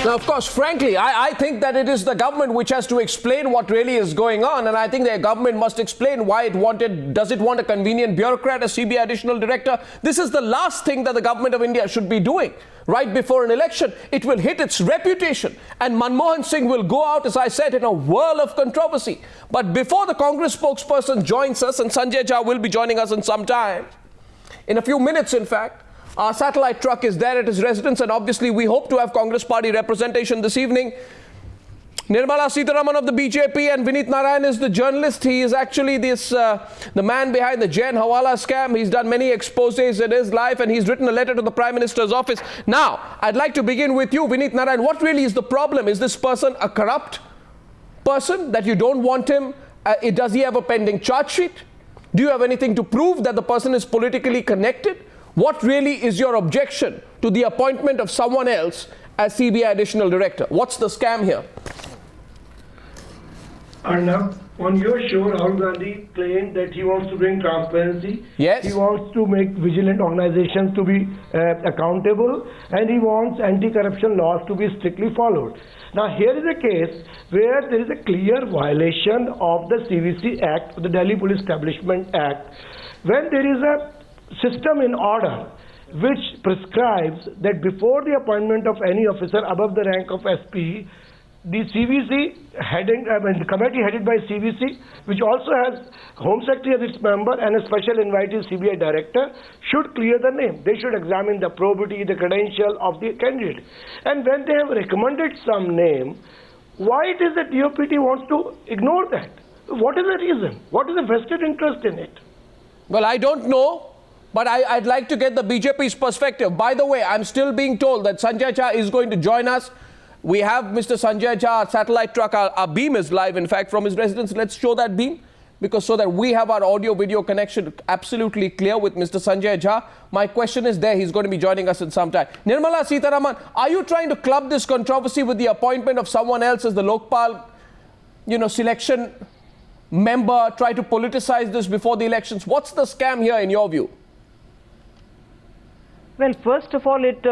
Now, of course, frankly, I think that it is the government which has to explain what really is going on. And I think the government must explain why does it want a convenient bureaucrat, a CBI Additional Director? This is the last thing that the government of India should be doing right before an election. It will hit its reputation. And Manmohan Singh will go out, as I said, in a whirl of controversy. But before the Congress spokesperson joins us, and Sanjay Jha will be joining us in some time, in a few minutes, in fact, our satellite truck is there at his residence, and obviously we hope to have Congress party representation this evening. Nirmala Sitharaman of the BJP and Vineet Narain is the journalist. He is actually the man behind the Jain Hawala scam. He's done many exposés in his life, and he's written a letter to the Prime Minister's office. Now, I'd like to begin with you, Vineet Narain. What really is the problem? Is this person a corrupt person that you don't want him? Does he have a pending charge sheet? Do you have anything to prove that the person is politically connected? What really is your objection to the appointment of someone else as CBI Additional Director? What's the scam here? Arnab, on your show, Rahul Gandhi claimed that he wants to bring transparency. Yes. He wants to make vigilant organizations to be accountable, and he wants anti-corruption laws to be strictly followed. Now, here is a case where there is a clear violation of the CVC Act, the Delhi Police Establishment Act, when there is a system in order which prescribes that before the appointment of any officer above the rank of SP, the CVC the committee headed by CVC, which also has Home Secretary as its member and a special invitee CBI Director, should clear the name. They should examine the probity, the credential of the candidate. And when they have recommended some name, why it is that DOPT wants to ignore that? What is the reason? What is the vested interest in it? Well, I don't know. But I'd like to get the BJP's perspective. By the way, I'm still being told that Sanjay Jha is going to join us. We have Mr. Sanjay Jha, our satellite truck. Our beam is live, in fact, from his residence. Let's show that beam, because so that we have our audio-video connection absolutely clear with Mr. Sanjay Jha. My question is there. He's going to be joining us in some time. Nirmala Sitharaman, are you trying to club this controversy with the appointment of someone else as the Lokpal, selection member, try to politicize this before the elections? What's the scam here in your view? Well, first of all, it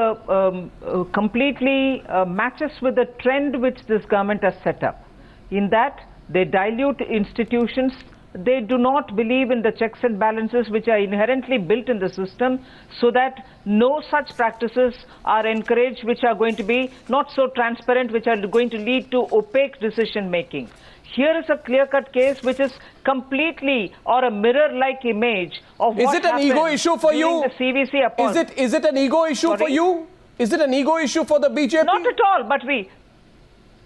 completely matches with the trend which this government has set up. In that, they dilute institutions. They do not believe in the checks and balances which are inherently built in the system, so that no such practices are encouraged which are going to be not so transparent, which are going to lead to opaque decision making. Here is a clear-cut case which is completely or a mirror-like image of what happened. Is it an ego issue for you? The CVC appointment. Is it an ego issue for you? Is it an ego issue for the BJP? Not at all, but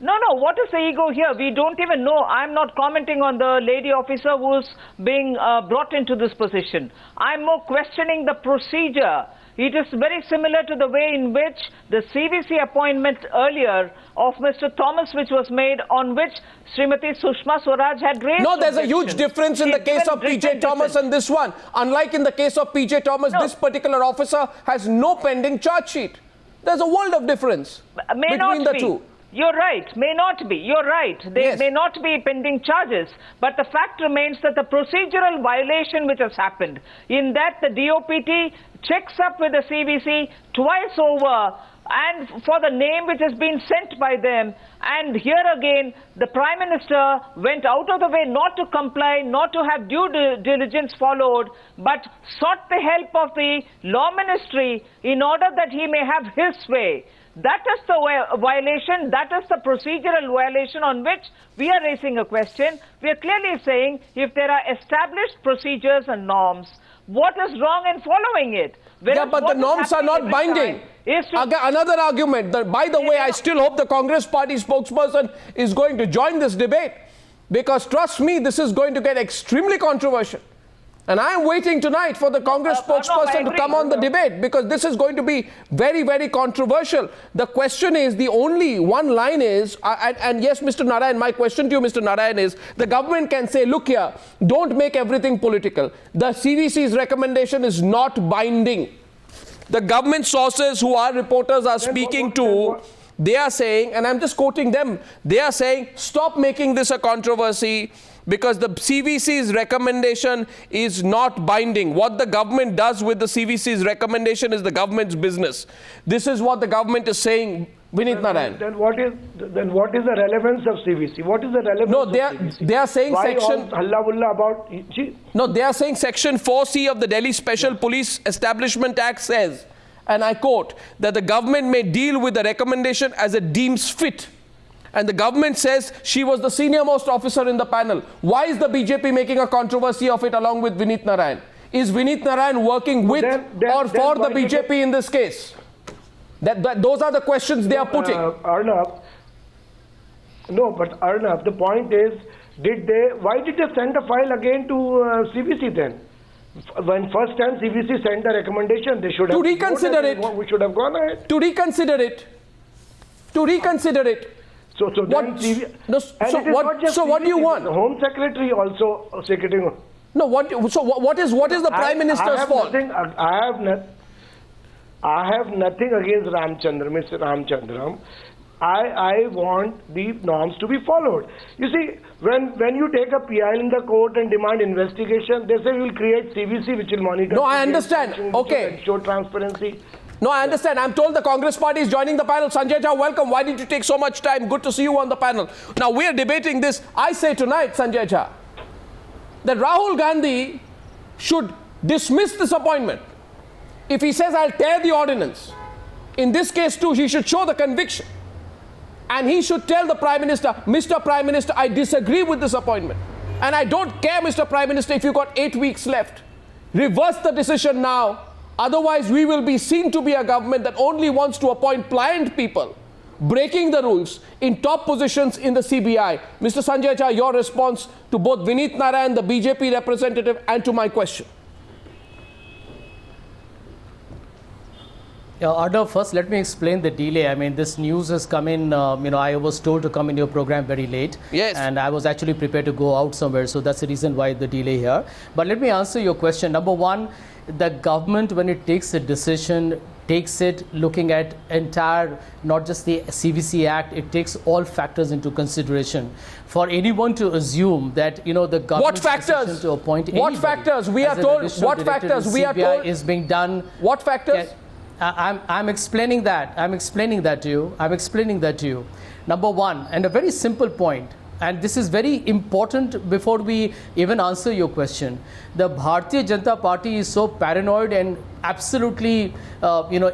No, what is the ego here? We don't even know. I'm not commenting on the lady officer who's being brought into this position. I'm more questioning the procedure. It is very similar to the way in which the CVC appointment earlier of Mr. Thomas, which was made, on which Srimati Sushma Swaraj had raised. No, there's a huge difference in the case of PJ Thomas and this one. Unlike in the case of PJ Thomas, this particular officer has no pending charge sheet. There's a world of difference between the two. You're right, may not be. You're right. There may not be pending charges. But the fact remains that the procedural violation which has happened, in that the DOPT checks up with the CVC twice over, and for the name which has been sent by them. And here again, the Prime Minister went out of the way not to comply, not to have due diligence followed, but sought the help of the Law Ministry in order that he may have his way. That is the violation, that is the procedural violation on which we are raising a question. We are clearly saying if there are established procedures and norms, what is wrong in following it? Yeah, but the norms are not binding. Another argument. By the way, I still hope the Congress party spokesperson is going to join this debate, because trust me, this is going to get extremely controversial. And I am waiting tonight for the Congress spokesperson to come on the debate, because this is going to be very, very controversial. The question is, the only one line is, and yes, Mr. Narain, my question to you, Mr. Narain, is the government can say, look here, don't make everything political. The CVC's recommendation is not binding. The government sources who our reporters are speaking to, they are saying, and I'm just quoting them, they are saying, stop making this a controversy, because the CVC's recommendation is not binding. What the government does with the CVC's recommendation is the government's business. This is what the government is saying Vineet Narain. Then what is the relevance of CVC? What is the relevance? No, of CVC? they are saying Why section. all halla bulla about? No, they are saying Section 4C of the Delhi Special Police Establishment Act says, and I quote, that the government may deal with the recommendation as it deems fit. And the government says she was the senior most officer in the panel. Why is the BJP making a controversy of it along with Vineet Narain? Is Vineet Narain working with or for the BJP in this case? Those are the questions they are putting. Arnab, the point is, why did they send a file again to CVC then? When first time CVC sent a recommendation, they should have to reconsider it. We should have gone ahead. To reconsider it. So then what do you want? The Home Secretary also secretary. No, what is the Prime Minister's fault? I have nothing against Mr. Ramchandram. I want the norms to be followed. You see, when you take a PI in the court and demand investigation, they say we will create CVC which will monitor. No, I understand. Okay. Show transparency. No, I understand. I'm told the Congress party is joining the panel. Sanjay Jha, welcome. Why did you take so much time? Good to see you on the panel. Now, we are debating this. I say tonight, Sanjay Jha, that Rahul Gandhi should dismiss this appointment. If he says, I'll tear the ordinance, in this case too, he should show the conviction. And he should tell the Prime Minister, Mr. Prime Minister, I disagree with this appointment. And I don't care, Mr. Prime Minister, if you've got 8 weeks left. Reverse the decision now. Otherwise, we will be seen to be a government that only wants to appoint pliant people, breaking the rules in top positions in the CBI. Mr. Sanjay Jha, your response to both Vineet Narain, the BJP representative, and to my question. Arnab, first let me explain the delay. I mean, this news has come in, I was told to come in your program very late. Yes. And I was actually prepared to go out somewhere. So that's the reason why the delay here. But let me answer your question. Number one, the government, when it takes a decision, takes it looking at entire, not just the CVC Act, it takes all factors into consideration. For anyone to assume that, the government's decision to appoint what factors? We are told, what factors? We are told is being done. What factors? I'm explaining that. I'm explaining that to you. Number one, and a very simple point, and this is very important before we even answer your question. The Bharatiya Janata Party is so paranoid and absolutely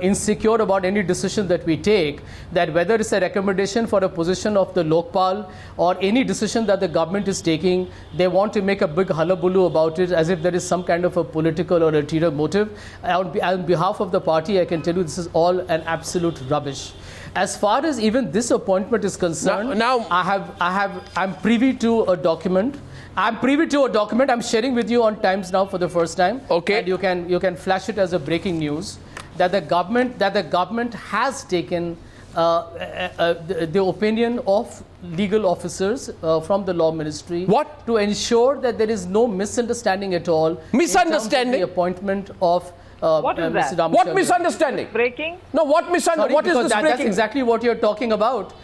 insecure about any decision that we take, that whether it's a recommendation for a position of the Lokpal or any decision that the government is taking, they want to make a big hullabaloo about it as if there is some kind of a political or ulterior motive. On behalf of the party, I can tell you this is all an absolute rubbish. As far as even this appointment is concerned, I'm privy to a document. I'm sharing with you on Times Now for the first time. Okay. And you can flash it as a breaking news that the government has taken the opinion of legal officers from the law ministry. What? To ensure that there is no misunderstanding at all. Misunderstanding? In terms of the appointment of what is that? What misunderstanding? Breaking? No, what misunderstanding? What is this breaking? That's exactly what you're talking about.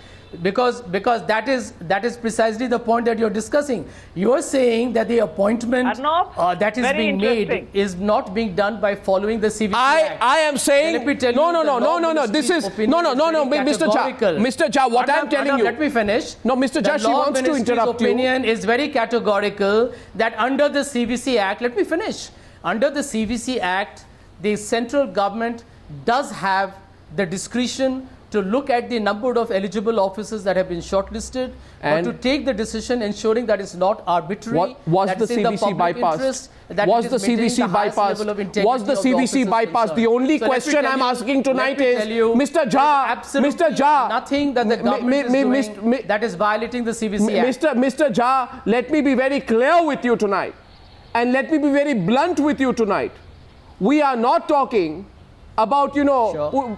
Because that is precisely the point that you're discussing. You are saying that the appointment Arnab, that is being made is not being done by following the CVC Act. I am saying let me tell no. This is Mr. Jha. What I'm telling you. Let me finish. No, Mr. Jha, she wants to interrupt you. The opinion is very categorical that under the CVC Act, let me finish. Under the CVC Act, the central government does have the discretion to look at the number of eligible officers that have been shortlisted, and to take the decision ensuring that it's not arbitrary. Was the CVC bypassed? Was the CVC bypassed? Was the CVC bypassed? The only question I'm asking tonight is, Mr. Jha, nothing that the government is doing that is violating the CVC Act. Mr. Jha, let me be very clear with you tonight, and let me be very blunt with you tonight. We are not talking about,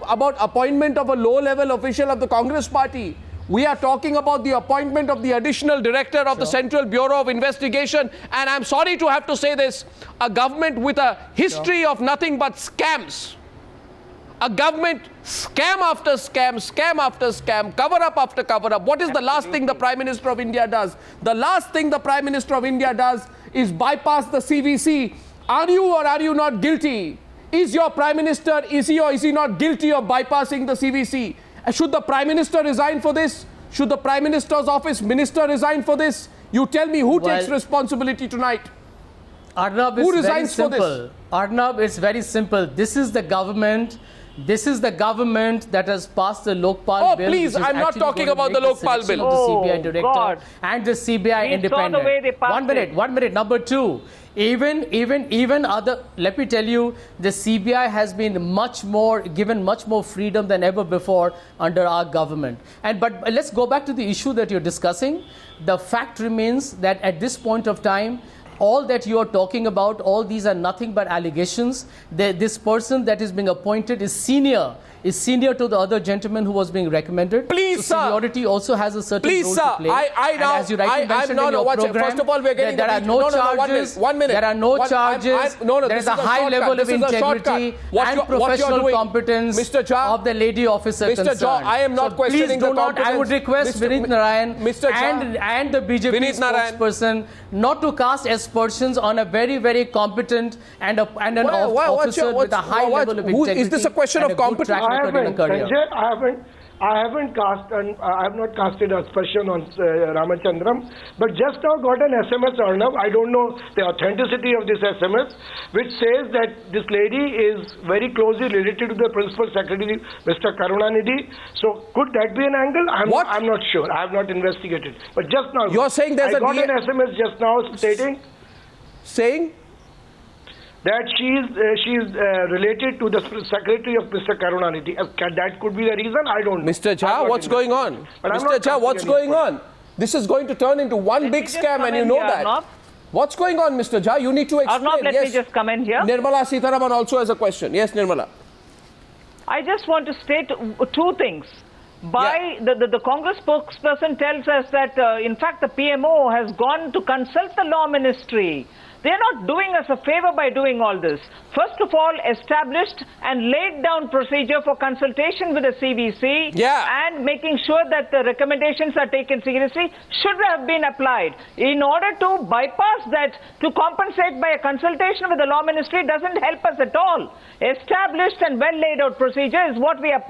about appointment of a low-level official of the Congress party. We are talking about the appointment of the additional director of the Central Bureau of Investigation. And I'm sorry to have to say this, a government with a history of nothing but scams. A government scam after scam, scam after scam, cover-up after cover-up. What is the last thing the Prime Minister of India does? The last thing the Prime Minister of India does is bypass the CVC. Are you or are you not guilty? Is your Prime Minister, is he or is he not guilty of bypassing the CVC? Should the Prime Minister resign for this? Should the Prime Minister's office minister resign for this? You tell me who takes responsibility tonight? Arnab, who it's very resigns for simple. this? Arnab, it's very simple. This is the government. This is the government that has passed the Lokpal bill. Oh, please, I'm not talking about the Lokpal bill. Of the CBI director God. and the CBI independent. Saw the way they passed One minute. Number two, even other, let me tell you, the CBI has been given much more freedom than ever before under our government. But let's go back to the issue that you're discussing. The fact remains that at this point of time, all that you are talking about, all these are nothing but allegations. This person that is being appointed is senior to the other gentleman who was being recommended. Please, so seniority also has a certain role to play. I now, as you rightly mentioned in your program, first of all, we're getting there are no charges. One minute. There are no charges. There is a high level of integrity and professional competence Mr. Jha, of the lady officer concerned. Mr. Jha, I am not questioning the competence. I would request Vineet Narain and the BJP spokesperson not to cast aspersions on a very, very competent and an officer with a high level of integrity. Is this a question of competence? Sanjay, I haven't cast and I have not casted aspersion on Ramachandram, but just now got an SMS, Arnab. I don't know the authenticity of this SMS, which says that this lady is very closely related to the Principal Secretary, Mr. Karunanidhi. So could that be an angle? I'm not sure. I have not investigated. But just now, you're saying there's I got an SMS just now saying that she is related to the secretary of Mr. Karunanidhi. That could be the reason. I don't know. Mr. Jha, what's going on? Mr. Jha, what's going on? This is going to turn into one big scam, and you know that. Arnab. What's going on, Mr. Jha? You need to explain. Arnab, let me just come in here. Nirmala Sitharaman also has a question. Yes, Nirmala. I just want to state two things. The Congress spokesperson tells us that, in fact, the PMO has gone to consult the law ministry. They're not doing us a favor by doing all this. First of all, established and laid down procedure for consultation with the CBC and making sure that the recommendations are taken seriously should have been applied. In order to bypass that, to compensate by a consultation with the law ministry doesn't help us at all. Established and well laid out procedure is what we are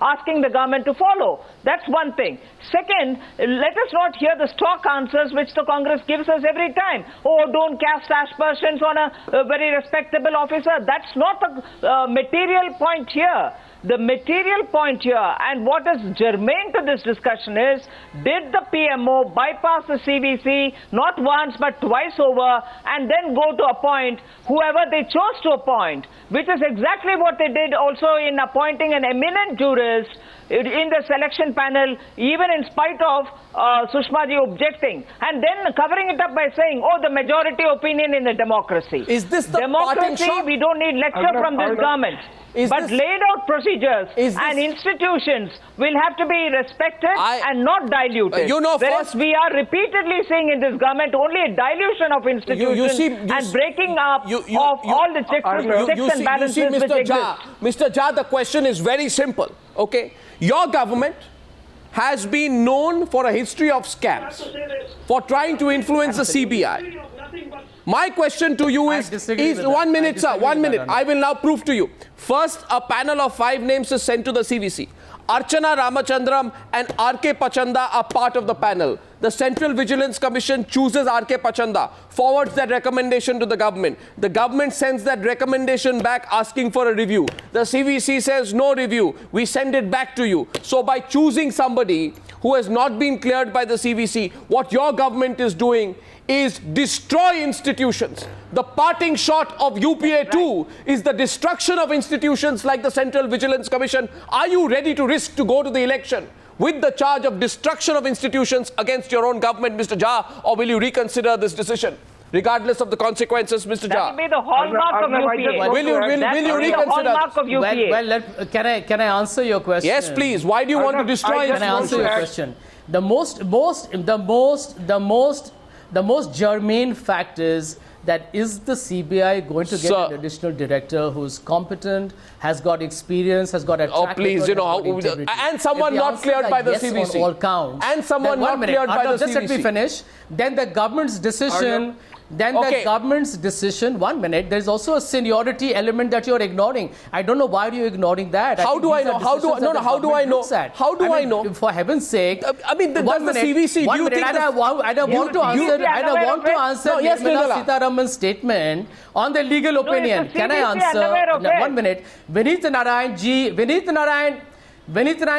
asking the government to follow. That's one thing. Second, let us not hear the stock answers which the Congress gives us every time. Oh, don't cast aspersions on a very respectable officer. That's not the material point here. The material point here and what is germane to this discussion is, did the PMO bypass the CBC not once but twice over and then go to appoint whoever they chose to appoint, which is exactly what they did also in appointing an eminent jurist in the selection panel, even in spite of Sushma ji objecting, and then covering it up by saying, oh, the majority opinion in the democracy. Is this the democracy? We don't need lecture from this government. But laid out procedures and institutions will have to be respected and not diluted. Whereas we are repeatedly seeing in this government only a dilution of institutions and breaking up of all the checks and balances which exist. Mr. Jha, the question is very simple. Okay, your government has been known for a history of scams, for trying to influence the CBI. My question to you is 1 minute, sir, 1 minute. I will now prove to you. First, a panel of 5 names is sent to the CVC. Archana Ramachandram and R.K. Pachanda are part of the panel. The Central Vigilance Commission chooses R.K. Pachanda, forwards that recommendation to the government. The government sends that recommendation back asking for a review. The CVC says no review. We send it back to you. So by choosing somebody who has not been cleared by the CVC, what your government is doing is destroy institutions. The parting shot of UPA 2 is the destruction of institutions like the Central Vigilance Commission. Are you ready to risk to go to the election with the charge of destruction of institutions against your own government, Mr. Jha, or will you reconsider this decision, regardless of the consequences, Mr. Jha? That will be the hallmark of UPA. Will you reconsider? The hallmark of UPA. Can I answer your question? Yes, please. Why do you want to destroy? Can I answer your question? The most germane fact is that is the CBI going to get an additional director who's competent, has got experience, has got a track record, and someone not cleared by the CBC. On all counts. And someone not cleared by the CBC. Just let me finish. Then the government's decision then the government's decision, 1 minute, there's also a seniority element that you're ignoring. I don't know why you're ignoring that. How do I know? How do I know? How do I know? How do I know? For heaven's sake. I mean, does the CVC, do you think I want to answer Nirmala Sitharaman's statement on the legal opinion. Can I answer? 1 minute. Vineet Narain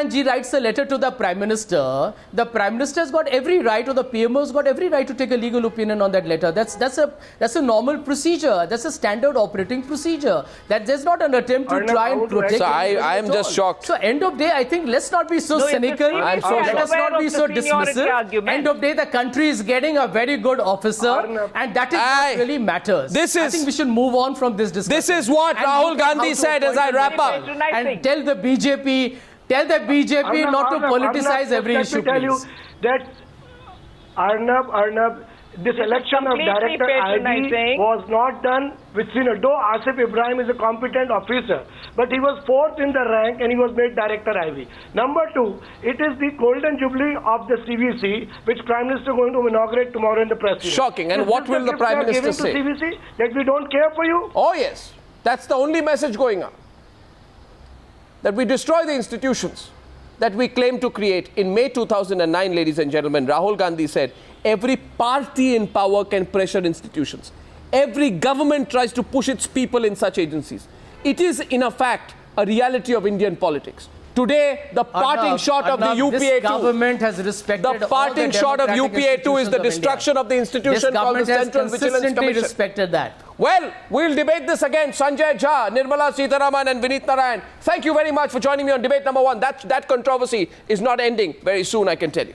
ji writes a letter to the Prime Minister. The Prime Minister's got every right, or the PMO's got every right to take a legal opinion on that letter. That's a normal procedure. That's a standard operating procedure. That there's not an attempt to try and protect. So I am just shocked. So end of day, I think let's not be so cynical. I'm so Let us not be so dismissive. End of day, the country is getting a very good officer, and that is what really matters. I think we should move on from this discussion. This is what Rahul Gandhi said as I wrap up. And tell the BJP not to politicize every issue, tell you please. that Arnab, this election of Director IV was not done with Though Asif Ibrahim is a competent officer, but he was fourth in the rank and he was made Director IV. Number two, it is the golden jubilee of the CVC, which Prime Minister is going to inaugurate tomorrow in the press. Shocking. And what will the Prime Minister say? CVC, that we don't care for you? Oh yes, that's the only message going on. That we destroy the institutions that we claim to create. In May 2009, ladies and gentlemen, Rahul Gandhi said, every party in power can pressure institutions. Every government tries to push its people in such agencies. It is, in a fact, a reality of Indian politics. Today, the parting shot of the UPA2. Government has respected the parting shot of UPA2 is the destruction of the institution called the Central Vigilance Commission. Respected that. Well, we'll debate this again. Sanjay Jha, Nirmala Sitharaman and Vineet Narain. Thank you very much for joining me on debate number 1. That controversy is not ending very soon, I can tell you.